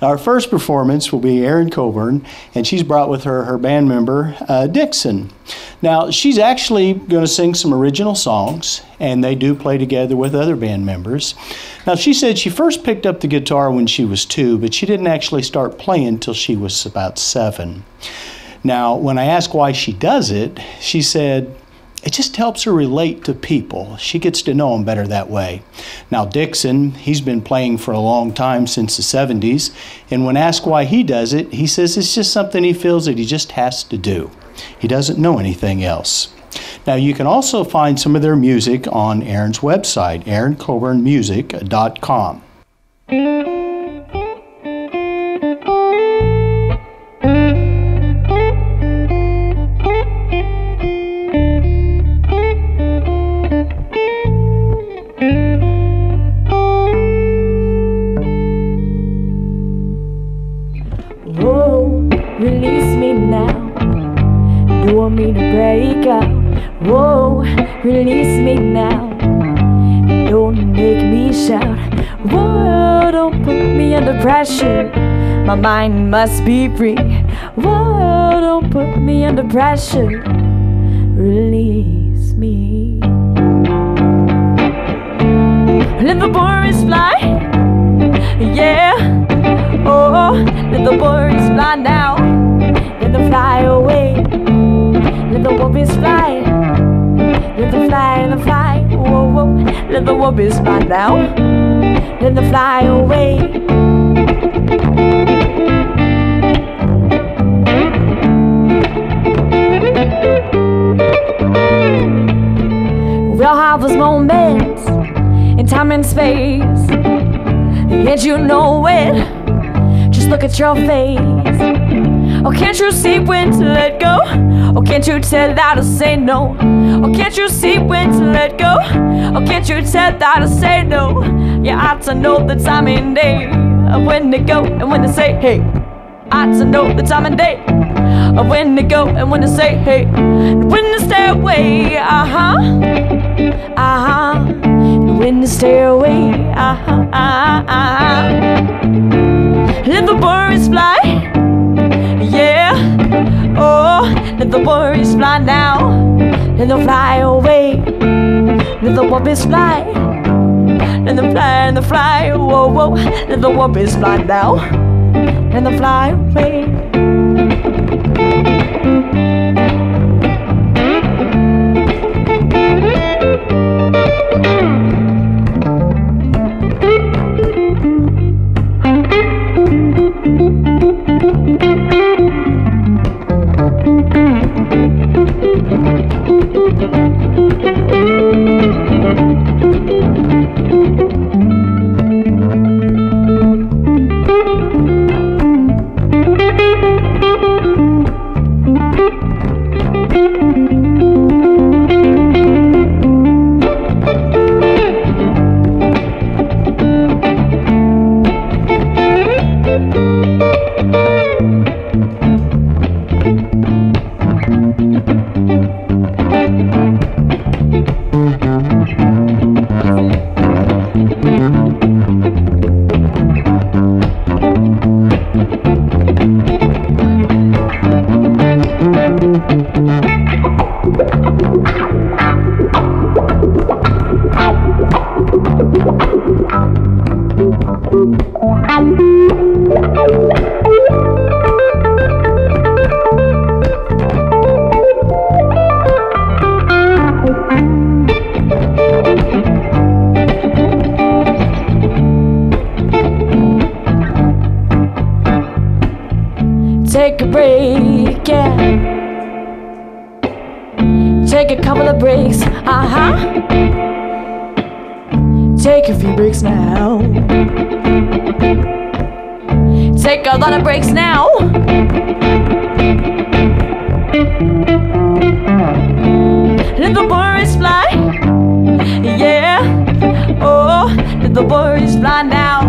Now, our first performance will be Erin Coburn, and she's brought with her her band member, Dixon. Now, she's actually going to sing some original songs, and they do play together with other band members. Now, she said she first picked up the guitar when she was 2, but she didn't actually start playing until she was about 7. Now, when I asked why she does it, she said, it just helps her relate to people. She gets to know them better that way. Now, Dixon, he's been playing for a long time, since the 70s, and when asked why he does it, he says it's just something he feels that he just has to do. He doesn't know anything else. Now, you can also find some of their music on Erin's website, erincoburnmusic.com. Release me now. You want me to break up? Whoa, release me now. Don't make me shout. Whoa, don't put me under pressure. My mind must be free. Whoa, don't put me under pressure. Release me. Let the birds fly. Yeah. Oh, let the birds fly now. Let them fly away. Let the whoopies fly. Let them fly and fly. Whoa, whoa. Let the whoopies fly now. Let them fly away. We'll have those moments in time and space, and you know it. Just look at your face. Oh, can't you see when to let go? Oh, can't you tell that to say no? Oh, can't you see when to let go? Oh, can't you tell that to say no? You ought to know the time and day of when to go and when to say hey. Ought to know the time and day of when to go and when to say hey. When to stay away, when to stay away, Let the birds fly, yeah. Oh, let the birds fly now. Let them fly away. Let the whoopies fly. Let them fly and they fly. Whoa, whoa. Let the whoopies fly now. Let them fly away. Take a break, yeah. Take a couple of breaks, Take a few breaks now. Take a lot of breaks now. Let the birds fly, yeah. Oh, let the birds fly now.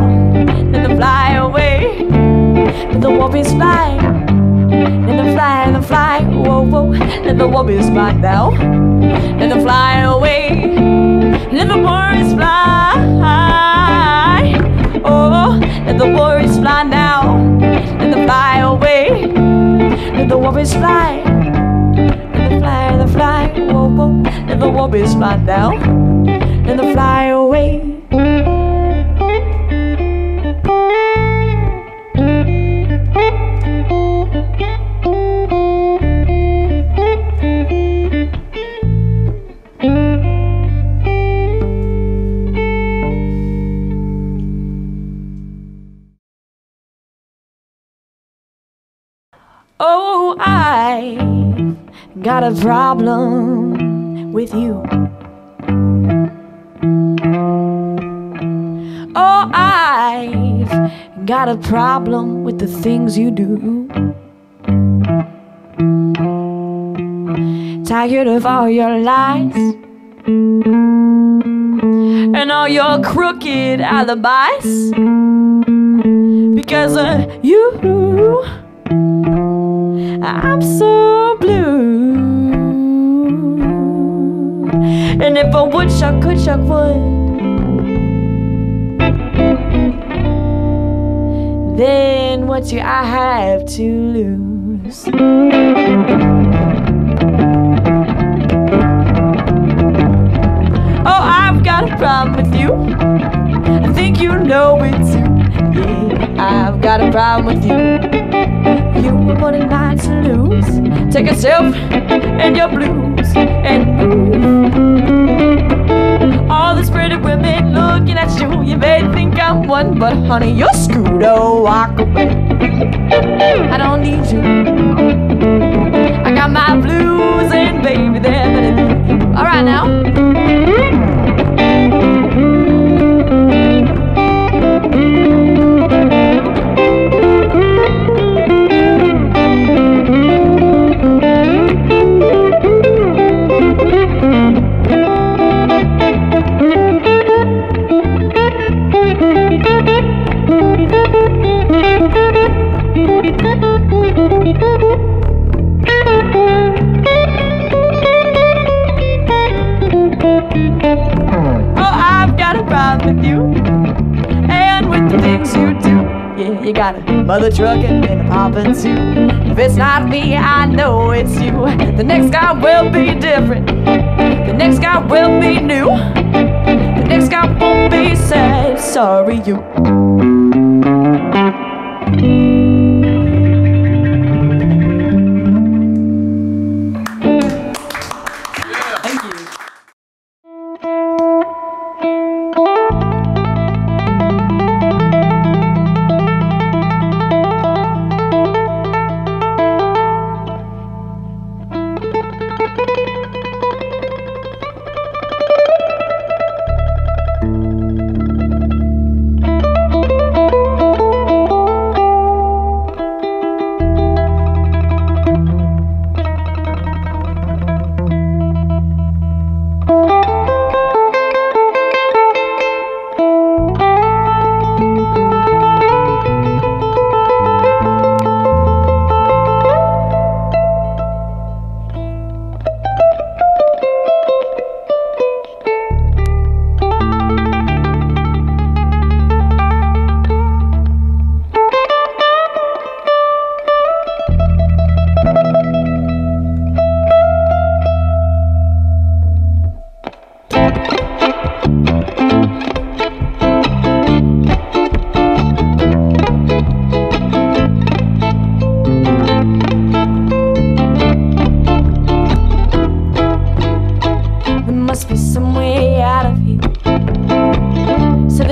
Let them fly away. Let the whoopies fly. Let them fly and fly. Whoa, whoa. Let the whoopies fly now. Let them fly away. Let the birds fly. Oh, let the birds fly now. let the warblers fly. Let them fly, whoa, whoa. Let the warblers fly down, let them fly away. Oh, I've got a problem with you. Oh, I've got a problem with the things you do. Tired of all your lies and all your crooked alibis. Because of you, I'm so blue. And if a woodchuck could chuck wood, then what do I have to lose? Oh, I've got a problem with you. I think you know it too. Yeah, I've got a problem with you. You were born and mine to lose. Take yourself and your blues and move. All these pretty women looking at you, you may think I'm one, but honey, you're screwed. Oh, walk away. I don't need you. I got my blues and baby, they're better than you. All right now. You got a mother truckin' and a papa too. If it's not me, I know it's you. The next guy will be different. The next guy will be new. The next guy won't be sad. Sorry, you. Thank you.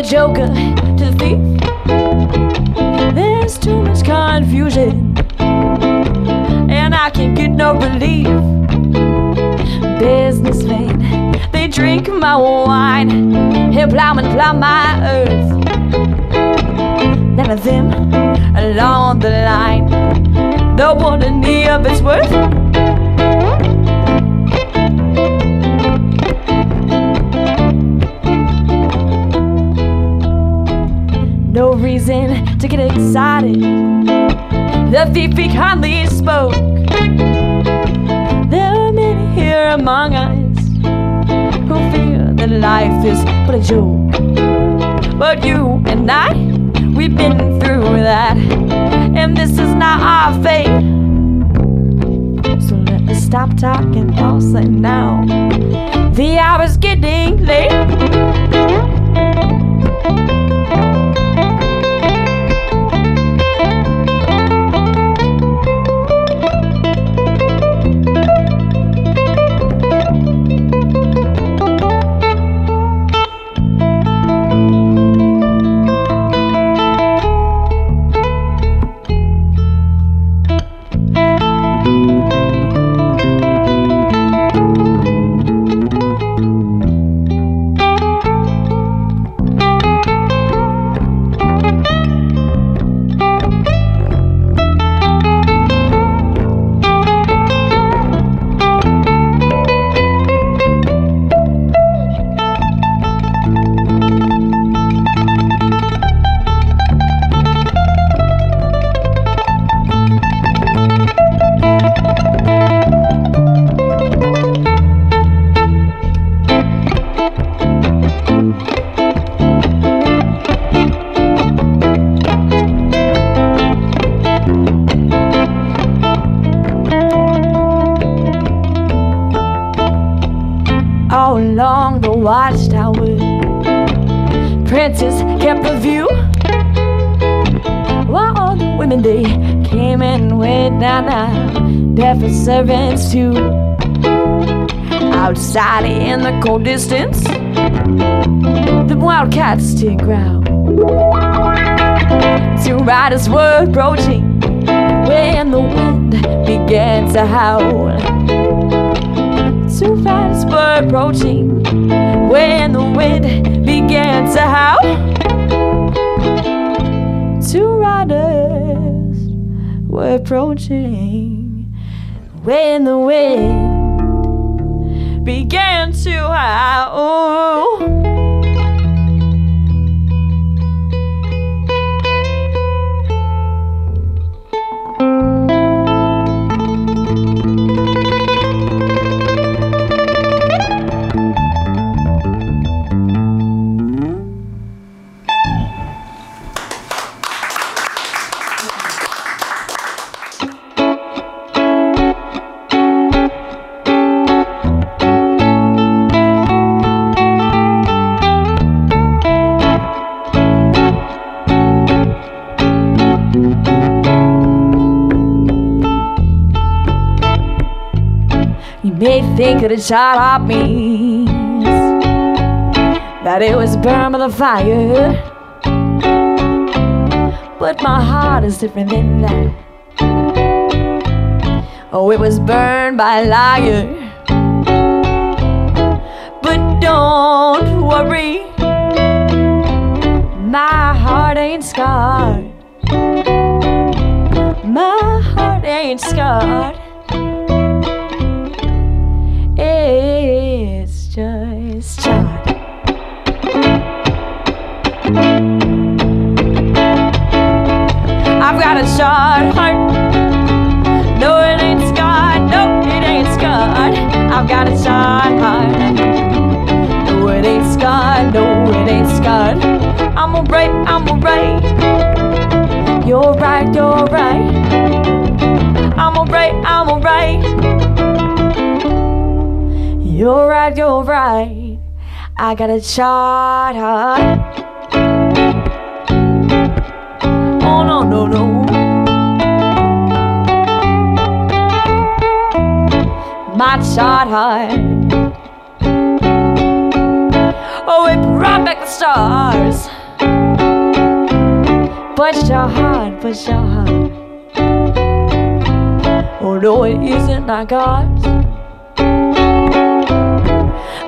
Joker to the thief. There's too much confusion, and I can't get no relief. Businessmen, they drink my wine, he'll plowman plow my earth. None of them along the line don't want any of its worth. No reason to get excited. The thief he kindly spoke. There are many here among us who feel that life is but a joke. But you and I, we've been through that, and this is not our fate. stop talking falsely now. The hour's getting late. All along the watchtower, Princess kept the view, while all the women they came and went down now, there for servants too. Outside in the cold distance, the wildcats still growl. Two riders were approaching when the wind began to howl. Two riders were approaching when the wind began to howl. Two riders were approaching when the wind began to howl. You may think that it's hot hot means that it was burned by the fire, but my heart is different than that. Oh, it was burned by a liar. But don't worry, my heart ain't scarred. My heart ain't scarred. It's just charred. I've got a charred heart. No, it ain't scarred. No, it ain't scarred. I've got a charred heart. No, it ain't scarred. No, it ain't scarred. I'm alright. I'm alright. You're right. You're right. I'm alright. I'm alright. You're right, you're right. I got a charred heart. Oh no, no, no. My charred heart. Oh, it brought back the stars. But your heart, but your heart. Oh no, it isn't like ours.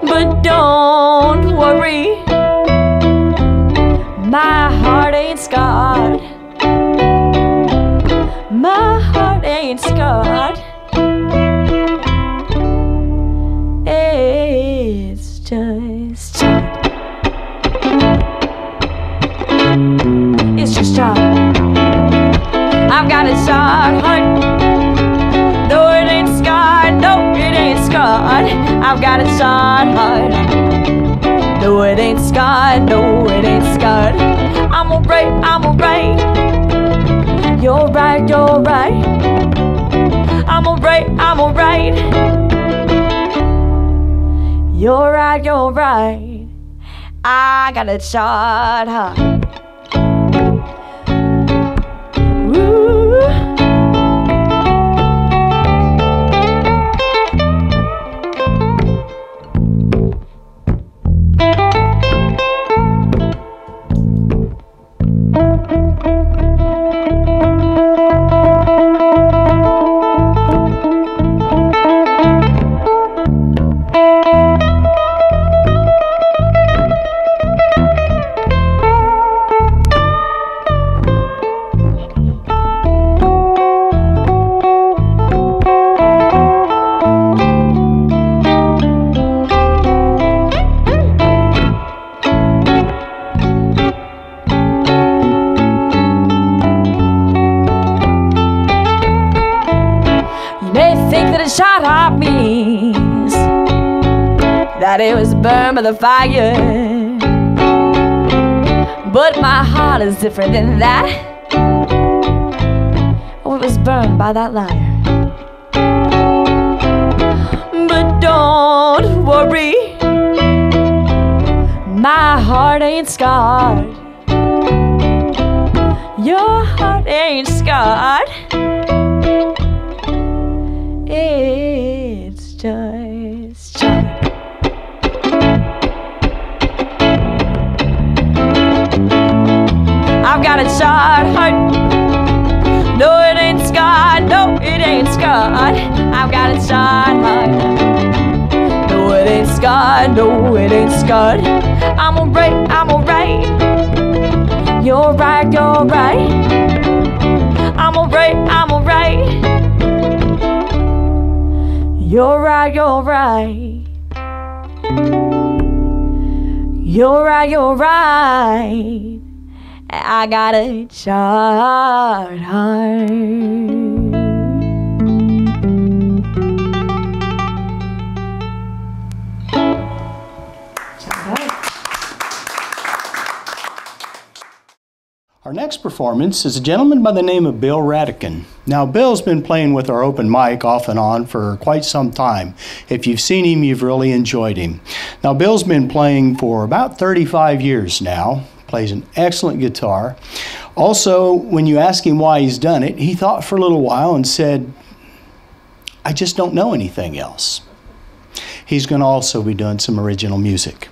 But don't worry, my heart ain't scarred. My heart ain't scarred. It's just charred. It's just charred. I've got a charred heart. No, it ain't scarred. No, it ain't scarred. I've got a charred heart. No, it ain't scarred. No, it ain't scarred. I'm alright. I'm alright. You're right. You're right. I'm alright. I'm alright. right, you're right. I got a shot heart. Ooh. Shot heart means that it was burned by the fire, but my heart is different than that. Oh, it was burned by that liar. But don't worry, my heart ain't scarred. Your heart ain't scarred. It's just charred. I've got a charred heart. No, it ain't scarred. No, it ain't scarred. I've got a charred heart. No, it ain't scarred. No, it ain't scarred. I'm alright. I'm alright. You're right. You're right. I'm alright. I'm alright. You're right, you're right. You're right, you're right. I got a charred heart. Our next performance is a gentleman by the name of Bill Radican. Now, Bill's been playing with our open mic off and on for quite some time. If you've seen him, you've really enjoyed him. Now, Bill's been playing for about 35 years now, plays an excellent guitar. Also, when you ask him why he's done it, he thought for a little while and said, I just don't know anything else. He's going to also be doing some original music.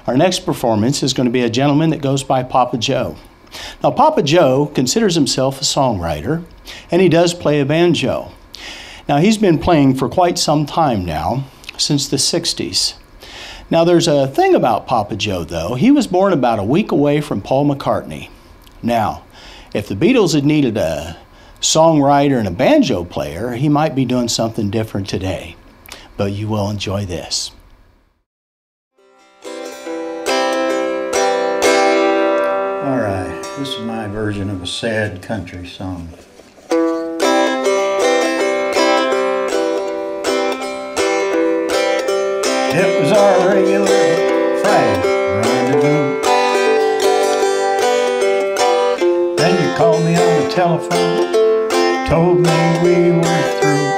Our next performance is going to be a gentleman that goes by Papa Joe. Now, Papa Joe considers himself a songwriter, and he does play a banjo. Now, he's been playing for quite some time now, since the 60s. Now, there's a thing about Papa Joe, though. He was born about a week away from Paul McCartney. Now, if the Beatles had needed a songwriter and a banjo player, he might be doing something different today. But you will enjoy this. All right, this is my version of a sad country song. It was our regular Friday rendezvous. Then you called me on the telephone, told me we were through.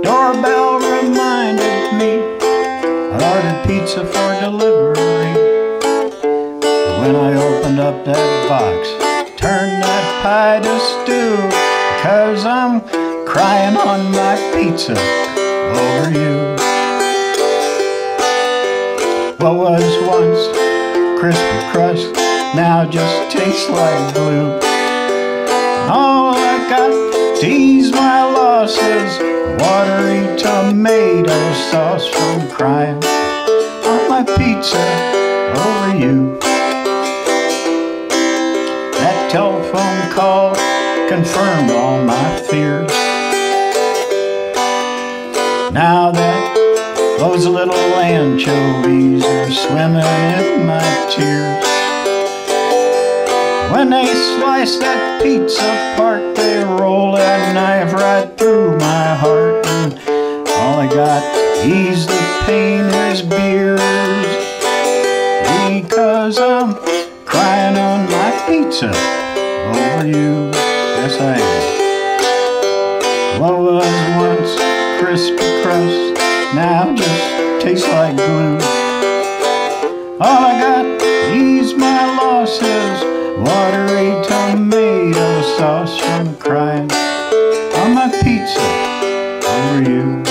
Doorbell reminded me I ordered pizza for delivery. When I opened up that box, turned that pie to stew, 'cause I'm crying on my pizza over you. What was once crispy crust now just tastes like glue. All I got to ease my losses, watery tomato sauce from crying on my pizza over you. That telephone call confirmed all my fears. Now that those little anchovies are swimming in my tears. When they slice that pizza apart, they roll that knife right through my heart, and all I got to ease the pain is beers, because I'm crying on my pizza over you. Yes, I am. What was once crispy crust now just tastes like glue. All I got to ease my losses, watery tomato sauce from crying on my pizza over you.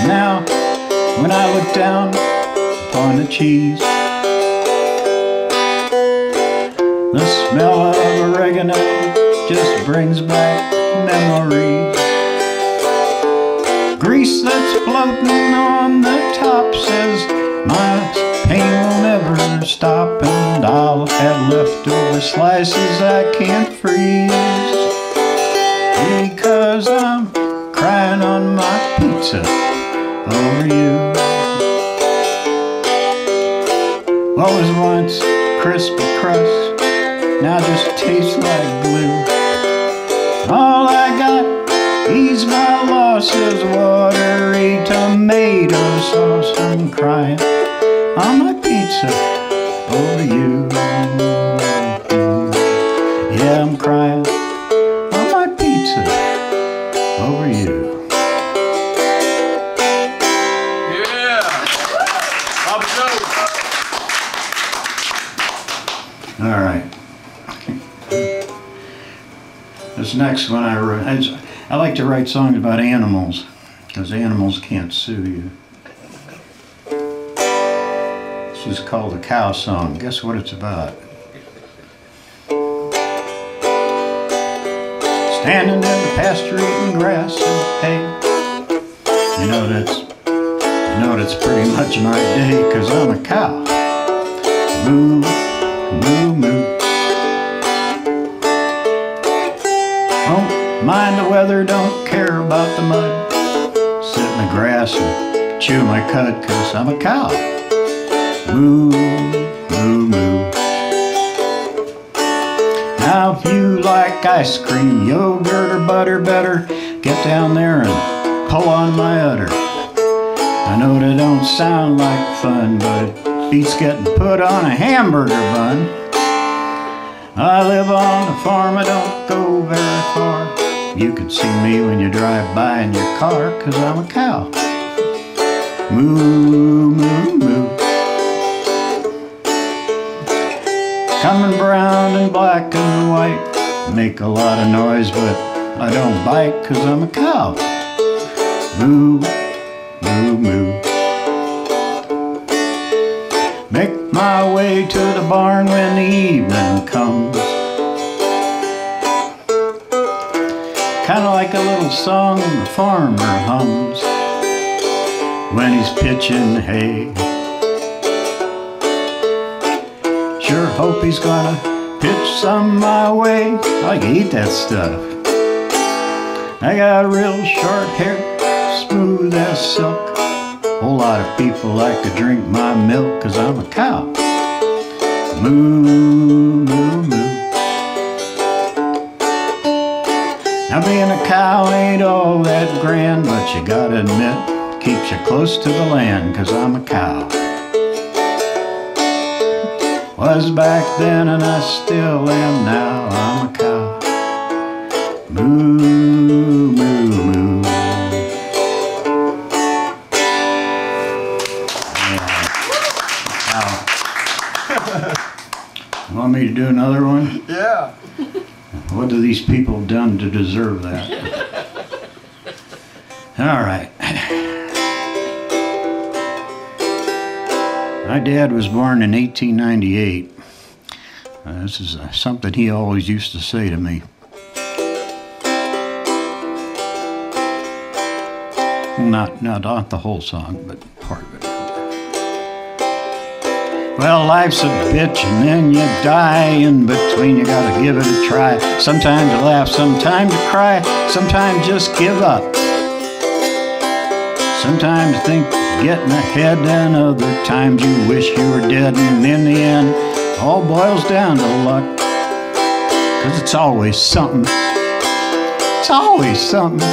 Now, when I look down upon the cheese, the smell of oregano just brings back memories. Grease that's floating on the top says my pain will never stop, and I'll have leftover slices I can't freeze, because I'm crying on my pizza over you. What was once crispy crust now just tastes like glue. All I got, ease my losses, watery tomato sauce. I'm crying on my pizza over you. Yeah, I'm crying on my pizza over you. All right. This next one I wrote, I like to write songs about animals, because animals can't sue you. This is called a cow song. Guess what it's about? Standing in the pasture eating grass and hay. You know that's pretty much my day, because I'm a cow. Moo, moo, moo. Don't mind the weather, don't care about the mud. Sit in the grass and chew my cud, 'cause I'm a cow. Moo, moo, moo. Now if you like ice cream, yogurt or butter, better get down there and pull on my udder. I know that don't sound like fun, but it beats getting put on a hamburger bun. I live on a farm, I don't go very far. You can see me when you drive by in your car, 'cause I'm a cow. Moo, moo, moo. Coming brown and black and white, make a lot of noise, but I don't bite, 'cause I'm a cow. Moo, moo, moo. Make my way to the barn when the evening comes. Kinda like a little song the farmer hums when he's pitching hay. Sure hope he's gonna pitch some my way. I like to eat that stuff. I got real short hair, smooth as silk. Whole lot of people like to drink my milk, 'cause I'm a cow. Moo, moo, moo. Now being a cow ain't all that grand, but you gotta admit, keeps you close to the land, 'cause I'm a cow. Was back then and I still am now, I'm a cow. Moo, moo, moo. You want me to do another one? Yeah. What do these people done to deserve that? All right. My dad was born in 1898. This is something he always used to say to me. Not the whole song, but part of it. Well, life's a bitch and then you die. In between you gotta give it a try. Sometimes you laugh, sometimes you cry, sometimes just give up. Sometimes you think getting ahead, and other times you wish you were dead. And in the end, all boils down to luck. 'Cause it's always something. It's always something.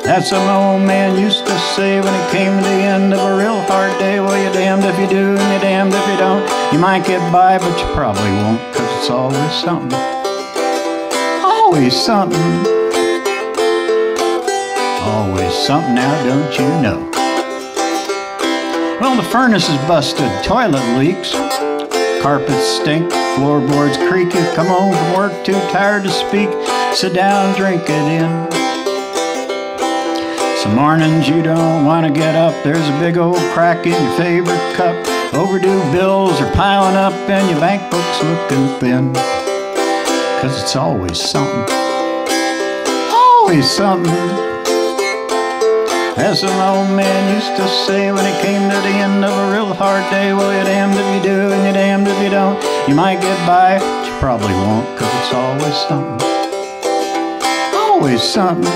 That's what my old man used to say when it came to the end of a real hard day. Well, you're damned if you do and you're damned if you don't. You might get by, but you probably won't, 'cause it's always something. Always something. Always something now, don't you know? Well, the furnace is busted, toilet leaks, carpets stink, floorboards creaky. Come home from work too tired to speak. Sit down, drink it in. Some mornings you don't want to get up. There's a big old crack in your favorite cup. Overdue bills are piling up and your bank book's looking thin. 'Cause it's always something. Always something. As an old man used to say when it came to the end of a real hard day, well, you're damned if you do and you're damned if you don't. You might get by, but you probably won't, 'cause it's always something. Always something.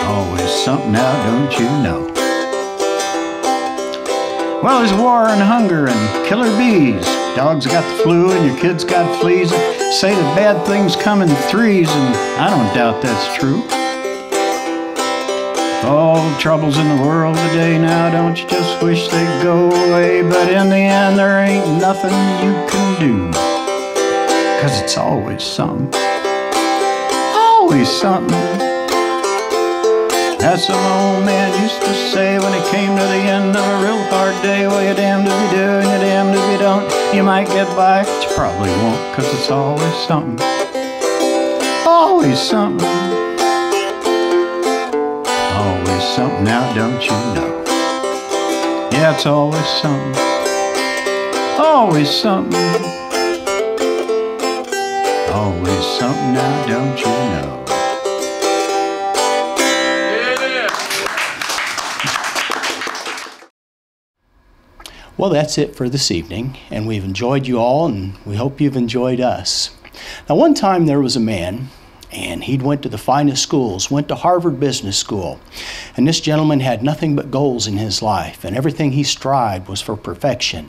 Always something now, don't you know? Well, there's war and hunger and killer bees. Dogs got the flu and your kids got fleas. Say that bad things come in threes, and I don't doubt that's true. All the troubles in the world today now, don't you just wish they'd go away? But in the end, there ain't nothing you can do, 'cause it's always something. Always something. As some old man used to say when it came to the end of a real hard day, well, you're damned if you do and you're damned if you don't. You might get by, but you probably won't, 'cause it's always something. Always something. Always something now, don't you know? Yeah, it's always something. Always something. Always something now, don't you know? Well, that's it for this evening, and we've enjoyed you all, and we hope you've enjoyed us. Now, one time there was a man, and he'd went to the finest schools, went to Harvard Business School. And this gentleman had nothing but goals in his life, and everything he strived was for perfection.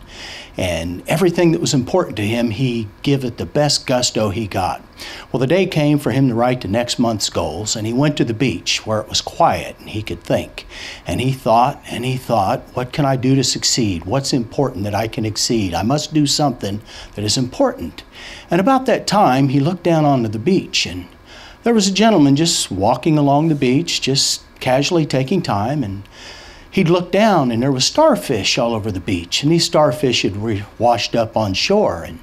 And everything that was important to him, he gave it the best gusto he got. Well, the day came for him to write the next month's goals, and he went to the beach where it was quiet and he could think. And he thought, what can I do to succeed? What's important that I can exceed? I must do something that is important. And about that time, he looked down onto the beach, and there was a gentleman just walking along the beach, just casually taking time, and he'd look down and there was starfish all over the beach, and these starfish had washed up on shore, and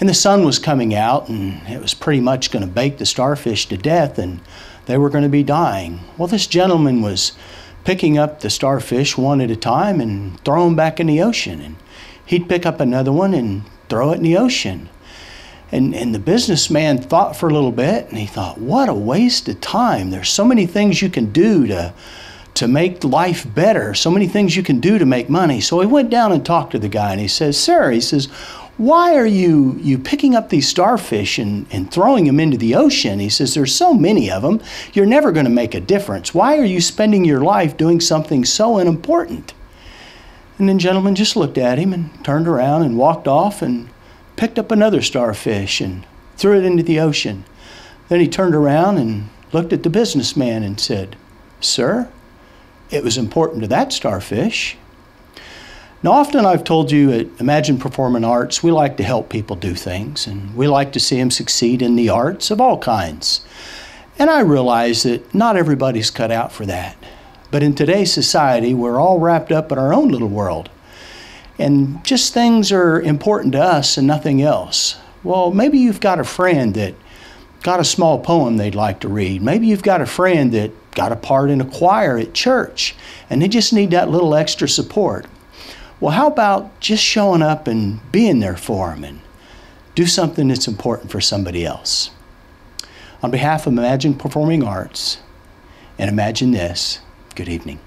the sun was coming out, and it was pretty much going to bake the starfish to death, and they were going to be dying. Well, this gentleman was picking up the starfish one at a time and throw them back in the ocean, and he'd pick up another one and throw it in the ocean. And the businessman thought for a little bit, and he thought, what a waste of time. There's so many things you can do to make life better, so many things you can do to make money. So he went down and talked to the guy, and he says, sir, he says, why are you picking up these starfish and throwing them into the ocean? He says, there's so many of them, you're never going to make a difference. Why are you spending your life doing something so unimportant? And then the gentleman just looked at him and turned around and walked off and picked up another starfish and threw it into the ocean. Then he turned around and looked at the businessman and said, sir, it was important to that starfish. Now, often I've told you at Imagine Performing Arts, we like to help people do things, and we like to see them succeed in the arts of all kinds. And I realize that not everybody's cut out for that. But in today's society, we're all wrapped up in our own little world. And just things are important to us and nothing else. Well, maybe you've got a friend that got a small poem they'd like to read. Maybe you've got a friend that got a part in a choir at church and they just need that little extra support. Well, how about just showing up and being there for them and do something that's important for somebody else? On behalf of Imagine Performing Arts and Imagine This, good evening.